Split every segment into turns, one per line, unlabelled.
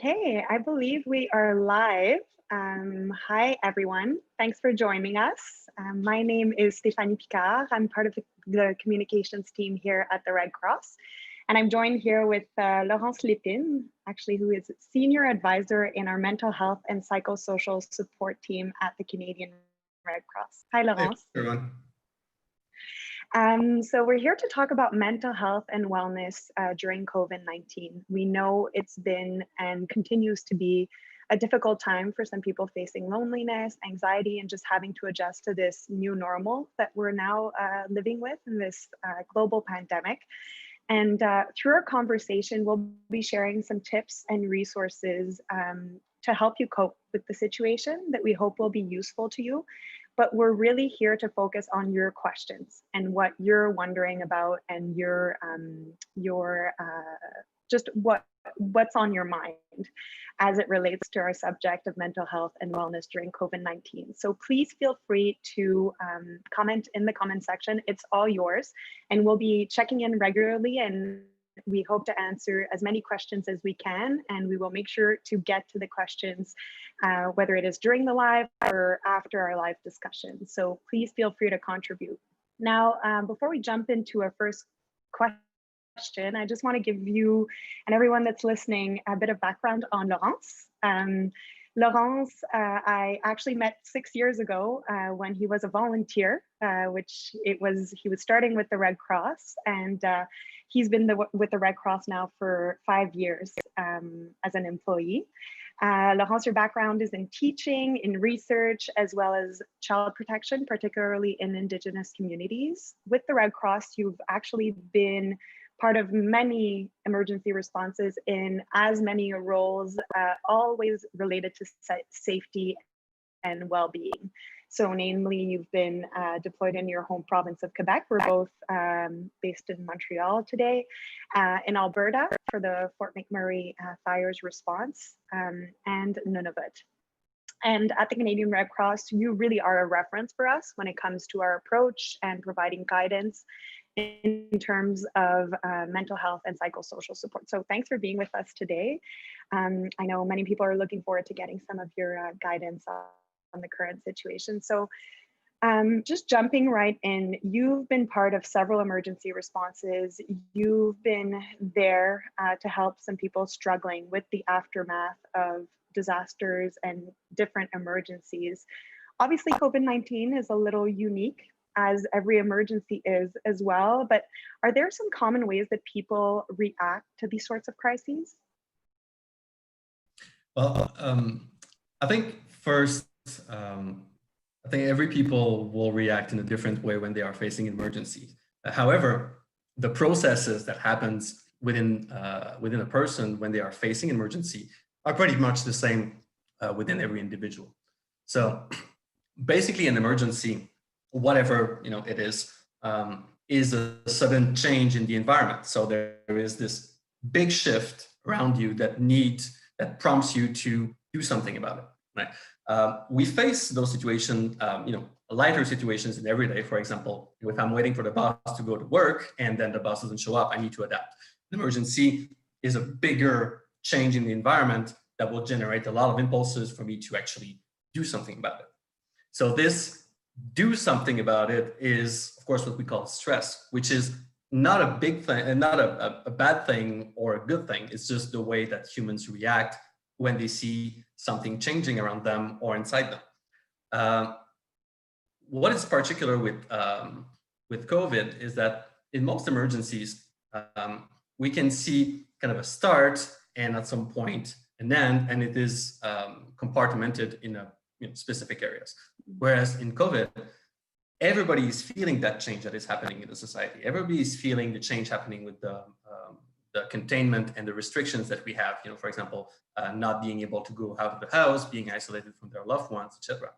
Okay, I believe we are live. Hi, everyone. Thanks for joining us. My name is Stéphanie Picard. I'm part of the communications team here at the Red Cross. And I'm joined here with Laurence Lépine, actually, who is Senior Advisor in our mental health and psychosocial support team at the Canadian Red Cross. Hi, Laurence.
Hey, everyone.
So we're here to talk about mental health and wellness during COVID-19. We know it's been and continues to be a difficult time for some people facing loneliness, anxiety, and just having to adjust to this new normal that we're now living with in this global pandemic. And through our conversation, we'll be sharing some tips and resources to help you cope with the situation that we hope will be useful to you. But we're really here to focus on your questions and what you're wondering about and just what's on your mind as it relates to our subject of mental health and wellness during COVID-19. So please feel free to comment in the comment section. It's all yours, and we'll be checking in regularly, and we hope to answer as many questions as we can, and we will make sure to get to the questions, whether it is during the live or after our live discussion. So please feel free to contribute. Now, before we jump into our first question, I just want to give you and everyone that's listening a bit of background on Laurence. Laurence, I actually met 6 years ago when he was a volunteer, he was starting with the Red Cross, and he's been with the Red Cross now for 5 years as an employee. Laurence, your background is in teaching, in research, as well as child protection, particularly in Indigenous communities. With the Red Cross, you've actually been part of many emergency responses in as many roles, always related to safety and well-being. So namely, you've been deployed in your home province of Quebec. We're both based in Montreal today, in Alberta for the Fort McMurray fires response, and Nunavut. And at the Canadian Red Cross, you really are a reference for us when it comes to our approach and providing guidance in terms of mental health and psychosocial support. So thanks for being with us today. I know many people are looking forward to getting some of your guidance on the current situation. So just jumping right in, you've been part of several emergency responses. You've been there to help some people struggling with the aftermath of disasters and different emergencies. Obviously, COVID-19 is a little unique, as every emergency is as well, but are there some common ways that people react to these sorts of crises?
Well, I think first, I think every people will react in a different way when they are facing emergencies. However, the processes that happens within a person when they are facing an emergency are pretty much the same within every individual. So basically an emergency, whatever it is a sudden change in the environment. So there is this big shift around you that prompts you to do something about it. Right? We face those situations, lighter situations in every day. For example, if I'm waiting for the bus to go to work and then the bus doesn't show up, I need to adapt. An emergency is a bigger change in the environment that will generate a lot of impulses for me to actually do something about it. So this do something about it is, of course, what we call stress, which is not a big thing and not a bad thing or a good thing. It's just the way that humans react when they see something changing around them or inside them. What is particular with COVID is that in most emergencies, we can see kind of a start and at some point an end, and it is compartmented in specific areas. Whereas in COVID, everybody is feeling that change that is happening in the society. Everybody is feeling the change happening with the containment and the restrictions that we have. For example, not being able to go out of the house, being isolated from their loved ones, etc.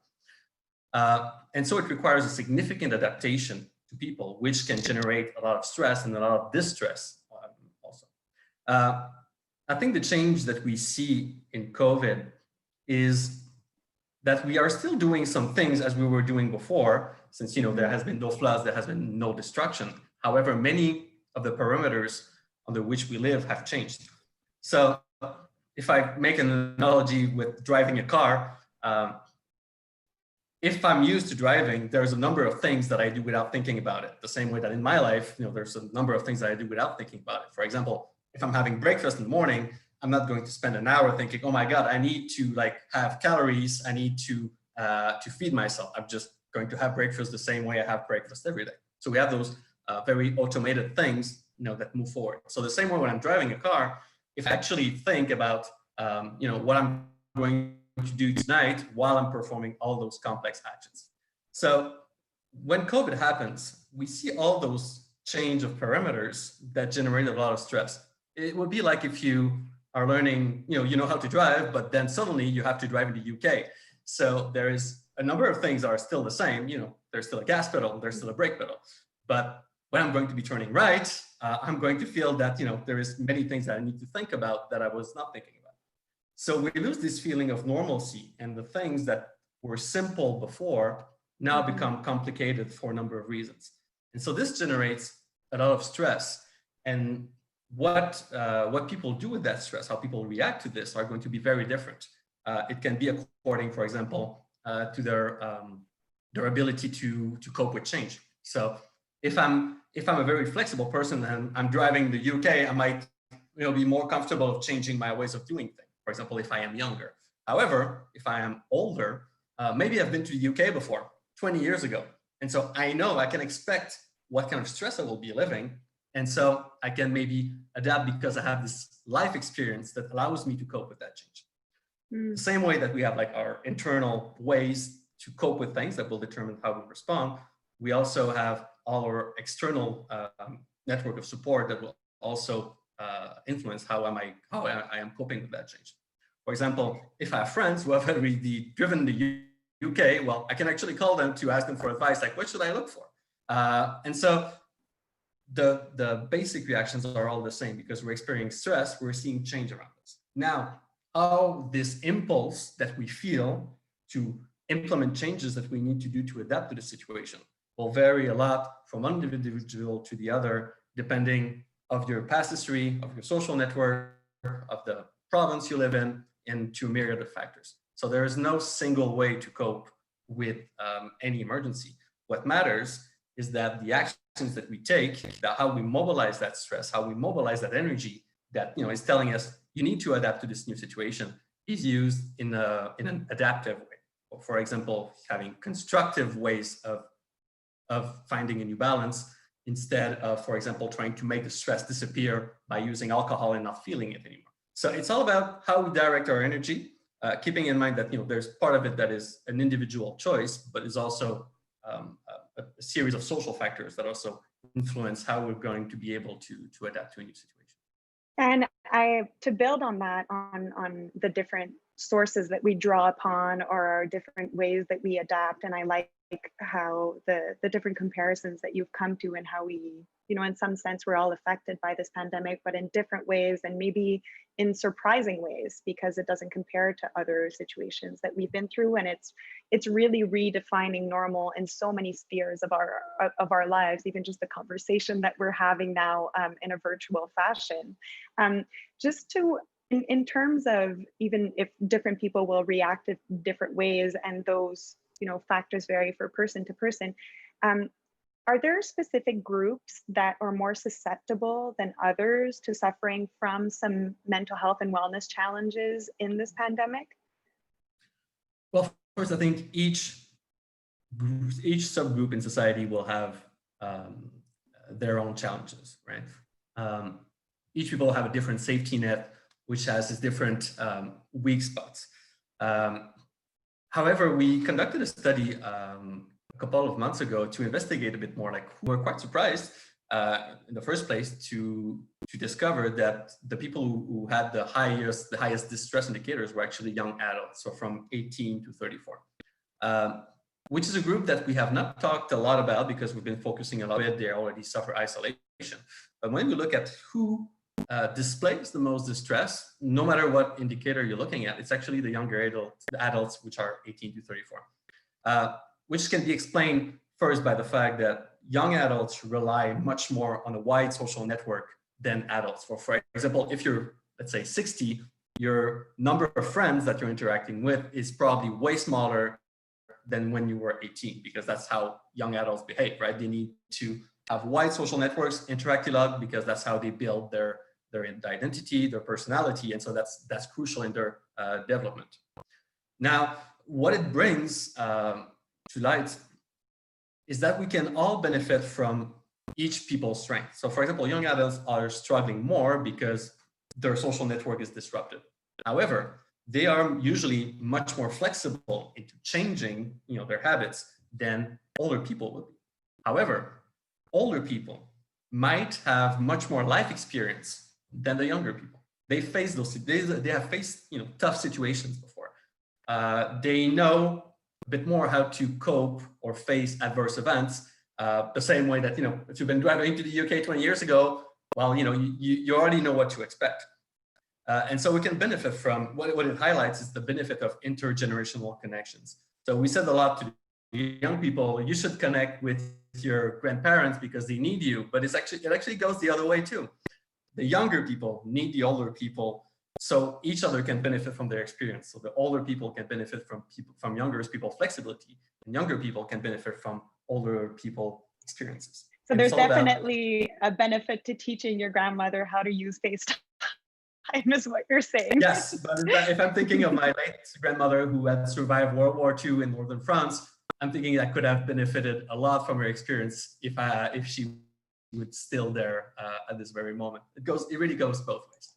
And so it requires a significant adaptation to people, which can generate a lot of stress and a lot of distress also. I think the change that we see in COVID is that we are still doing some things as we were doing before, since there has been no floods, there has been no destruction. However, many of the parameters under which we live have changed. So if I make an analogy with driving a car, if I'm used to driving, there's a number of things that I do without thinking about it. The same way that in my life, there's a number of things that I do without thinking about it. For example, if I'm having breakfast in the morning, I'm not going to spend an hour thinking, oh my God, I need to have calories. I need to feed myself. I'm just going to have breakfast the same way I have breakfast every day. So we have those very automated things, that move forward. So the same way when I'm driving a car, if I actually think about, what I'm going to do tonight while I'm performing all those complex actions. So when COVID happens, we see all those change of parameters that generate a lot of stress. It would be like if you are learning, you know how to drive, but then suddenly you have to drive in the UK. So there is a number of things that are still the same. There's still a gas pedal, there's still a brake pedal. But when I'm going to be turning right, I'm going to feel that, there is many things that I need to think about that I was not thinking about. So we lose this feeling of normalcy, and the things that were simple before now become complicated for a number of reasons. And so this generates a lot of stress. And what people do with that stress, how people react to this, are going to be very different. It can be according, for example, to their ability to cope with change. So if I'm a very flexible person and I'm driving the UK, I might be more comfortable of changing my ways of doing things. For example, if I am younger. However, if I am older, maybe I've been to the UK before, 20 years ago. And so I know I can expect what kind of stress I will be living. And so I can maybe adapt because I have this life experience that allows me to cope with that change. The same way that we have our internal ways to cope with things that will determine how we respond, we also have all our external network of support that will also influence how I am coping with that change. For example, if I have friends who have already driven the UK, well, I can actually call them to ask them for advice, like what should I look for? And so the basic reactions are all the same because we're experiencing stress, we're seeing change around us. Now, how this impulse that we feel to implement changes that we need to do to adapt to the situation will vary a lot from one individual to the other, depending of your past history, of your social network, of the province you live in, and to a myriad of factors. So there is no single way to cope with any emergency. What matters is that the actions that we take, how we mobilize that stress, how we mobilize that energy that is telling us you need to adapt to this new situation, is used in an adaptive way. Or for example, having constructive ways of finding a new balance, instead of, for example, trying to make the stress disappear by using alcohol and not feeling it anymore. So it's all about how we direct our energy, keeping in mind that there's part of it that is an individual choice, but is also a series of social factors that also influence how we're going to be able to adapt to a new situation.
And to build on that, on the different sources that we draw upon or different ways that we adapt, and I like how the different comparisons that you've come to and how we, in some sense, we're all affected by this pandemic, but in different ways and maybe in surprising ways because it doesn't compare to other situations that we've been through. And it's really redefining normal in so many spheres of our lives, even just the conversation that we're having now in a virtual fashion. Just to, in terms of even if different people will react in different ways and those factors vary for person to person. Are there specific groups that are more susceptible than others to suffering from some mental health and wellness challenges in this pandemic?
Well, first, I think each subgroup in society will have their own challenges, right? Each people have a different safety net, which has its different weak spots. However, we conducted a study a couple of months ago to investigate a bit more. We were quite surprised in the first place to discover that the people who had the highest distress indicators were actually young adults, so from 18 to 34, which is a group that we have not talked a lot about because we've been focusing a lot bit. They already suffer isolation. But when we look at who displays the most distress, no matter what indicator you're looking at, it's actually the younger adults, which are 18 to 34, which can be explained first by the fact that young adults rely much more on a wide social network than adults. For example, if you're, let's say, 60, your number of friends that you're interacting with is probably way smaller than when you were 18, because that's how young adults behave, right? They need to have wide social networks, interact a lot, because that's how they build their identity, their personality, and so that's crucial in their development. Now, what it brings to light is that we can all benefit from each people's strength. So, for example, young adults are struggling more because their social network is disrupted. However, they are usually much more flexible into changing, their habits than older people would be. However, older people might have much more life experience than the younger people. They face they have faced, tough situations before. They know a bit more how to cope or face adverse events. The same way that, if you've been driving to the UK 20 years ago, well, you already know what to expect. And so we can benefit from, what it highlights is the benefit of intergenerational connections. So we said a lot to young people, you should connect with your grandparents because they need you, but it actually goes the other way too. The younger people need the older people, so each other can benefit from their experience. So the older people can benefit from younger people's flexibility, and younger people can benefit from older people experiences.
So there's definitely a benefit to teaching your grandmother how to use FaceTime, is what you're saying.
Yes, but if I'm thinking of my late grandmother who had survived World War II in northern France, I'm thinking I could have benefited a lot from her experience if she was still there at this very moment. It really goes both ways.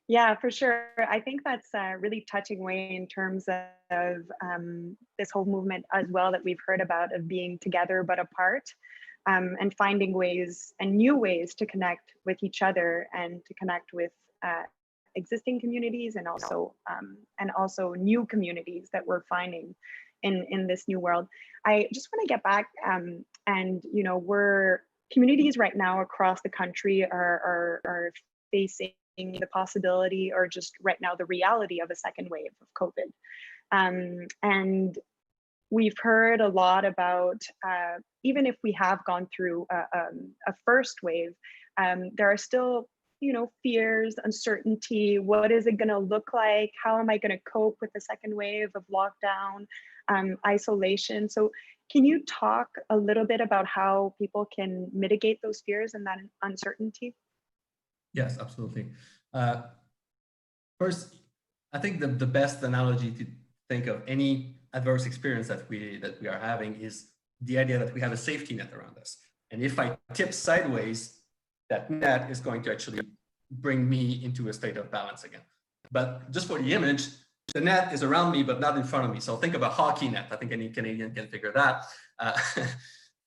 Yeah, for sure. I think that's a really touching way in terms of this whole movement as well that we've heard about, of being together but apart, and finding ways and new ways to connect with each other and to connect with existing communities, and also new communities that we're finding in this new world. I just want to get back and communities right now across the country are facing the possibility, or just right now the reality, of a second wave of COVID. And we've heard a lot about, even if we have gone through a first wave, there are still, fears, uncertainty. What is it going to look like? How am I going to cope with the second wave of lockdown, isolation? So can you talk a little bit about how people can mitigate those fears and that uncertainty?
Yes, absolutely. First, I think the best analogy to think of any adverse experience that we are having is the idea that we have a safety net around us. And if I tip sideways, that net is going to actually bring me into a state of balance again. But just for the image, the net is around me, but not in front of me. So think of a hockey net. I think any Canadian can figure that.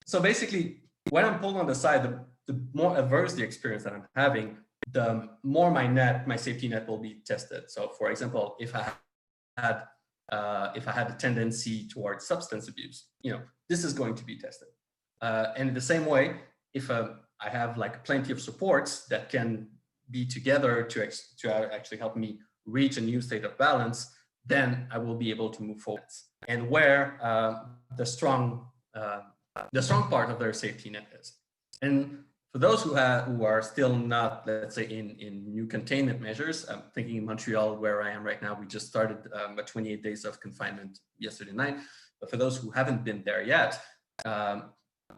So basically, when I'm pulled on the side, the more adverse the experience that I'm having, the more my safety net will be tested. So for example, if I had a tendency towards substance abuse, this is going to be tested. And in the same way, if I have plenty of supports that can be together to actually help me reach a new state of balance, then I will be able to move forward. And where the strong part of their safety net is. And for those who are still not, let's say, in new containment measures, I'm thinking in Montreal, where I am right now, we just started 28 days of confinement yesterday night. But for those who haven't been there yet,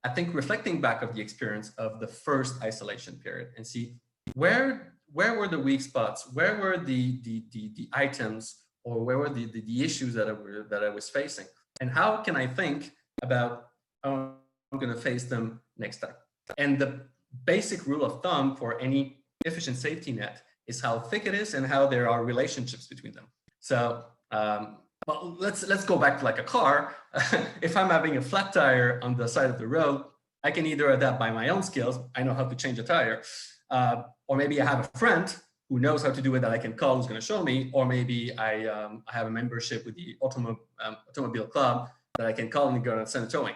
I think reflecting back of the experience of the first isolation period and see where were the weak spots, where were the items, or where were the issues that I was facing, and how can I think about how I'm going to face them next time. And the basic rule of thumb for any efficient safety net is how thick it is and how there are relationships between them. So well, let's go back to a car. If I'm having a flat tire on the side of the road, I can either adapt by my own skills, I know how to change a tire, or maybe I have a friend who knows how to do it that I can call, who's going to show me, or maybe I have a membership with the automobile club that I can call and go and send it towing.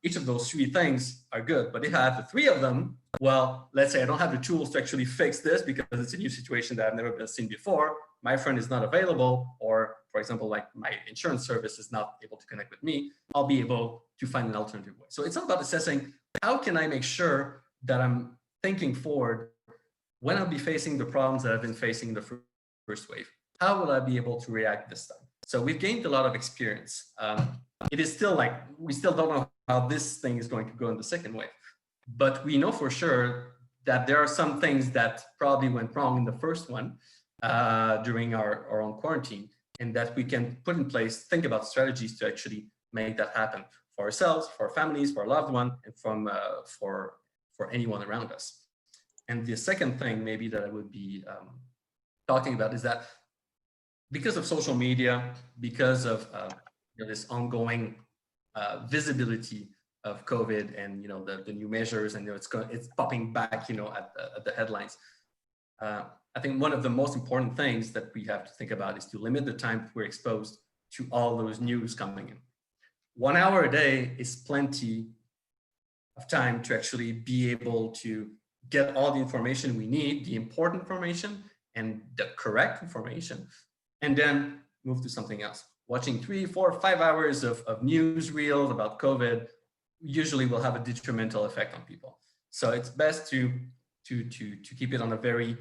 Each of those three things are good, but if I have the three of them, well, let's say I don't have the tools to actually fix this because it's a new situation that I've never been seen before. My friend is not available, or for example, my insurance service is not able to connect with me. I'll be able to find an alternative way. So it's all about assessing how can I make sure that I'm thinking forward when I'll be facing the problems that I've been facing in the first wave, how will I be able to react this time? So we've gained a lot of experience. It is still like, we still don't know how this thing is going to go in the second wave, but we know for sure that there are some things that probably went wrong in the first one during our own quarantine, and that we can put in place, think about strategies to actually make that happen for ourselves, for our families, for our loved one, and for anyone around us. And the second thing maybe that I would be talking about is that because of social media, because of this ongoing visibility of COVID and the new measures, and it's popping back at the headlines. I think one of the most important things that we have to think about is to limit the time we're exposed to all those news coming in. 1 hour a day is plenty of time to actually be able to get all the information we need, the important information and the correct information, and then move to something else. Watching 3, 4, 5 hours of news reels about COVID usually will have a detrimental effect on people. So it's best to keep it on a very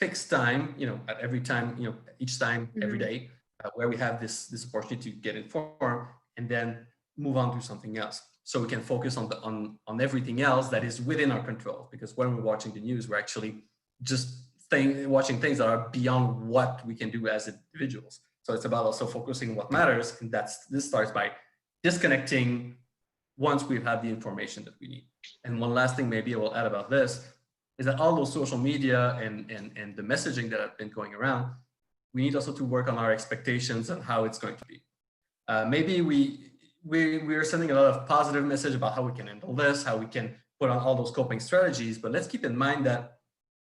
fixed time, at every time, each time, every day, where we have this opportunity to get informed, and then move on to something else. So we can focus on everything else that is within our control. Because when we're watching the news, we're actually just watching things that are beyond what we can do as individuals. So it's about also focusing on what matters, and this starts by disconnecting once we've had the information that we need. And one last thing maybe I will add about this is that all those social media and the messaging that have been going around, we need also to work on our expectations on how it's going to be. Maybe we're sending a lot of positive message about how we can handle this, how we can put on all those coping strategies, but let's keep in mind that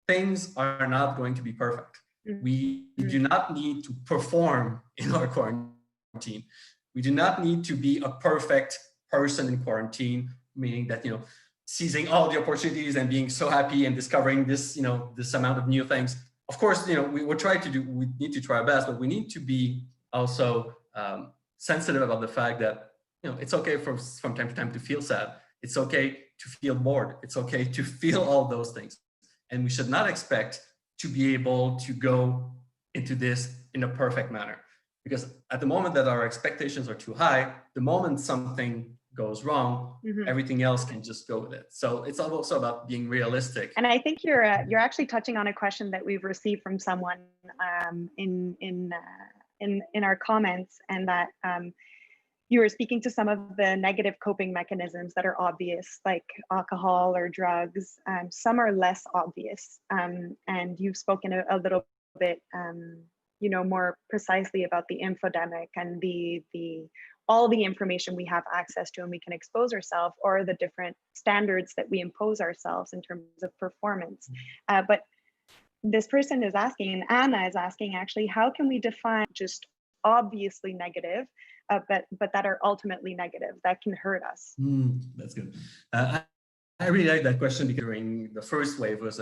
things are not going to be perfect. We do not need to perform in our quarantine. We do not need to be a perfect person in quarantine, meaning that, seizing all the opportunities and being so happy and discovering this, this amount of new things. Of course, we need to try our best, but we need to be also sensitive about the fact that, it's okay from time to time to feel sad. It's okay to feel bored. It's okay to feel all those things. And we should not expect to be able to go into this in a perfect manner. Because at the moment that our expectations are too high, the moment something goes wrong, everything else can just go with it. So it's also about being realistic.
And I think you're actually touching on a question that we've received from someone in our comments, and that you were speaking to some of the negative coping mechanisms that are obvious, like alcohol or drugs. Some are less obvious, and you've spoken a little bit, more precisely about the infodemic and all the information we have access to and we can expose ourselves, or the different standards that we impose ourselves in terms of performance. But this person is asking, and Anna is asking actually, how can we define just obviously negative, but that are ultimately negative, that can hurt us?
That's good. I really like that question, because during the first wave was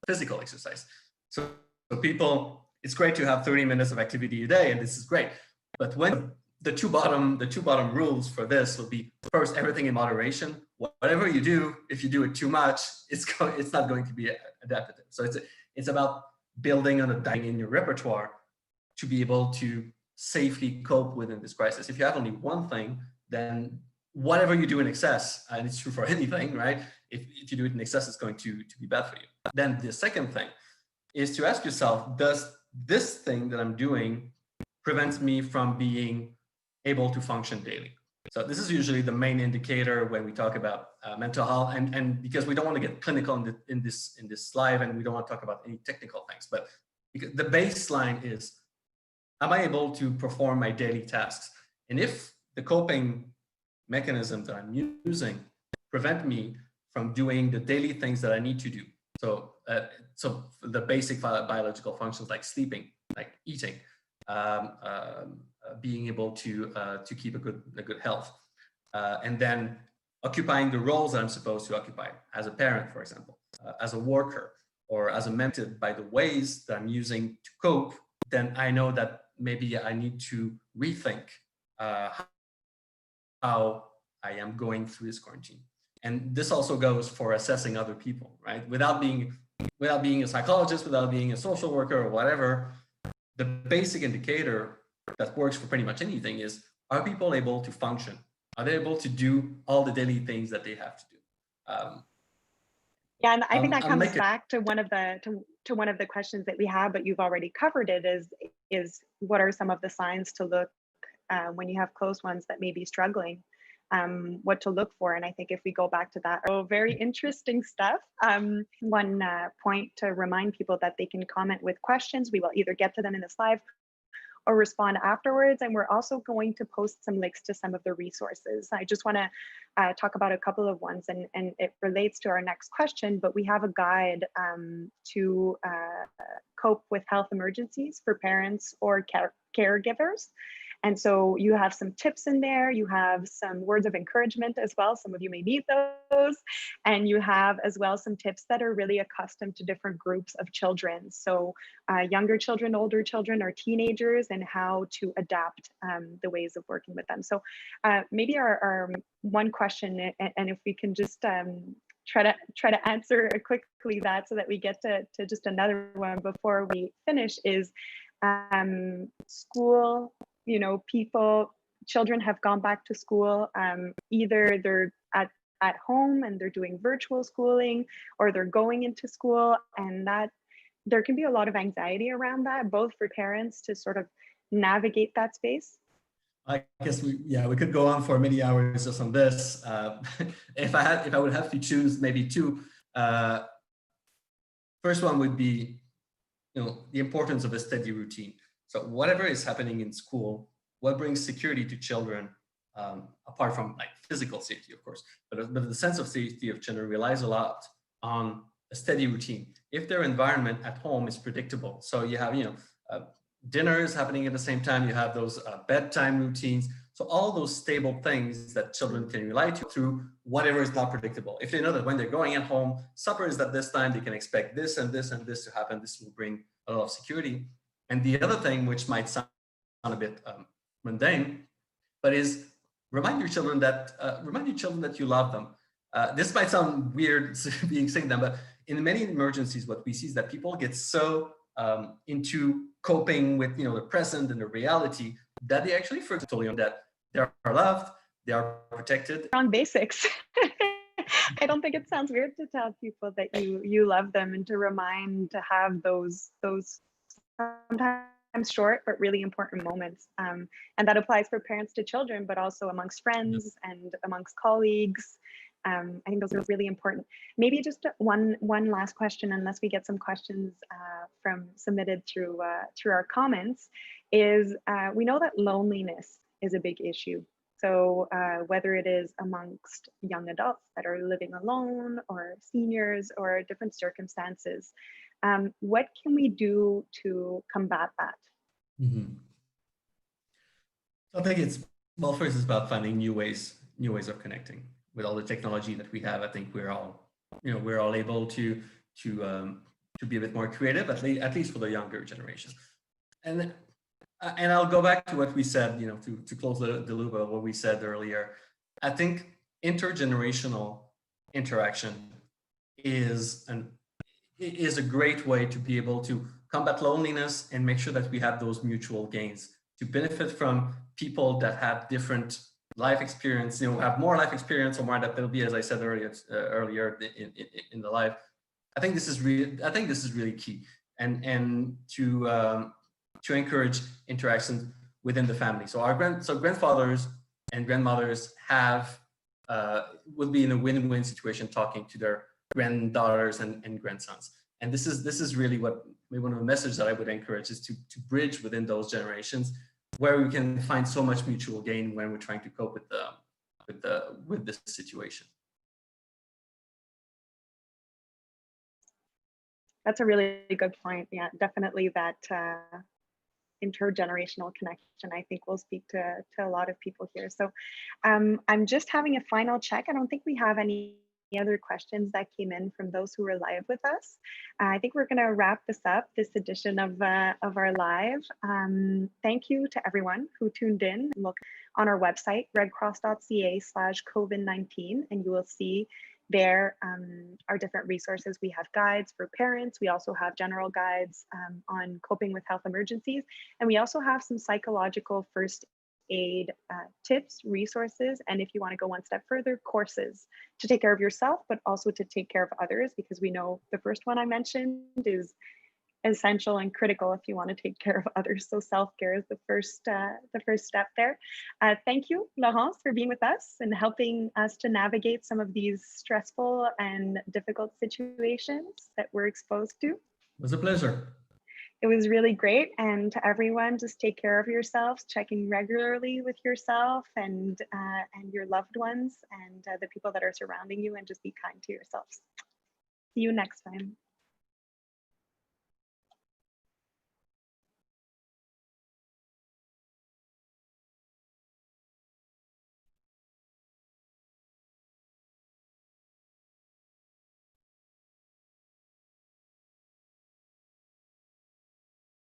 physical exercise. So people, it's great to have 30 minutes of activity a day, and this is great. But when the two bottom rules for this will be, first, everything in moderation. Whatever you do, if you do it too much, it's not going to be adaptive. So it's about building on a dining in your repertoire to be able to safely cope within this crisis. If you have only one thing, then whatever you do in excess, and it's true for anything, right? If you do it in excess, it's going to be bad for you. Then the second thing is to ask yourself, does this thing that I'm doing prevent me from being able to function daily? So this is usually the main indicator when we talk about mental health, and because we don't want to get clinical in this live, and we don't want to talk about any technical things, but the baseline is, am I able to perform my daily tasks? And if the coping mechanisms that I'm using prevent me from doing the daily things that I need to do, so the basic biological functions like sleeping, like eating, being able to keep a good health, and then occupying the roles that I'm supposed to occupy as a parent, for example, as a worker, or as a mentor, by the ways that I'm using to cope, then I know that maybe I need to rethink how I am going through this quarantine. And this also goes for assessing other people, right? Without being a psychologist, without being a social worker or whatever, the basic indicator that works for pretty much anything is, are people able to function? Are they able to do all the daily things that they have to do?
Yeah, and I think that
I'll
comes
make it.
back to one of the questions that we have, but you've already covered it. Is what are some of the signs to look when you have close ones that may be struggling? What to look for? And I think if we go back to that, oh, very interesting stuff. One point to remind people that they can comment with questions. We will either get to them in this live or respond afterwards. And we're also going to post some links to some of the resources. I just want to talk about a couple of ones, and it relates to our next question, but we have a guide to cope with health emergencies for parents or caregivers. And so you have some tips in there, you have some words of encouragement as well. Some of you may need those. And you have as well some tips that are really accustomed to different groups of children. So younger children, older children, or teenagers, and how to adapt the ways of working with them. So maybe our one question, and if we can just try to answer quickly that so that we get to just another one before we finish, is school. Children have gone back to school. Either they're at home and they're doing virtual schooling, or they're going into school, and that there can be a lot of anxiety around that, both for parents to sort of navigate that space.
I guess we could go on for many hours just on this. If I would have to choose maybe two, first one would be, the importance of a steady routine. So whatever is happening in school, what brings security to children, apart from like physical safety, of course, but the sense of safety of children relies a lot on a steady routine. If their environment at home is predictable, so you have, dinners happening at the same time, you have those bedtime routines. So all those stable things that children can rely to through whatever is not predictable. If they know that when they're going at home, supper is at this time, they can expect this and this and this to happen. This will bring a lot of security. And the other thing, which might sound a bit mundane, but is remind your children that you love them. This might sound weird being saying them, but in many emergencies, what we see is that people get so into coping with the present and the reality that they actually forget totally on that they are loved, they are protected.
On basics. I don't think it sounds weird to tell people that you love them, and to remind to have those sometimes short but really important moments. And that applies for parents to children, but also amongst friends and amongst colleagues. I think those are really important. Maybe just one last question, unless we get some questions from submitted through our comments, is we know that loneliness is a big issue. So whether it is amongst young adults that are living alone, or seniors, or different circumstances, what can we do to combat that?
Mm-hmm. I think first it's about finding new ways of connecting. With all the technology that we have, I think we're all able to be a bit more creative, at least for the younger generation. And I'll go back to what we said, to close the loop of what we said earlier. I think intergenerational interaction is a great way to be able to combat loneliness and make sure that we have those mutual gains, to benefit from people that have different life experience, have more life experience or more adaptability, as I said earlier in the live. I think this is really key, and to encourage interactions within the family. So grandfathers and grandmothers will be in a win-win situation talking to their granddaughters and grandsons. And this is really one of the messages that I would encourage, is to bridge within those generations, where we can find so much mutual gain when we're trying to cope with this situation.
That's a really good point. Yeah, definitely that intergenerational connection, I think, will speak to a lot of people here. So I'm just having a final check. I don't think we have any other questions that came in from those who were live with us. I think we're going to wrap this up, this edition of our live. Thank you to everyone who tuned in. on our website, redcross.ca/COVID-19, and you will see there are different resources. We have guides for parents. We also have general guides on coping with health emergencies. And we also have some psychological first aid tips, resources, and if you want to go one step further, courses to take care of yourself, but also to take care of others, because we know the first one I mentioned is essential and critical if you want to take care of others. So self-care is the first step there. Thank you, Laurence, for being with us and helping us to navigate some of these stressful and difficult situations that we're exposed to.
It was a pleasure.
It was really great. And to everyone, just take care of yourselves, checking regularly with yourself and your loved ones and the people that are surrounding you, and just be kind to yourselves. See you next time.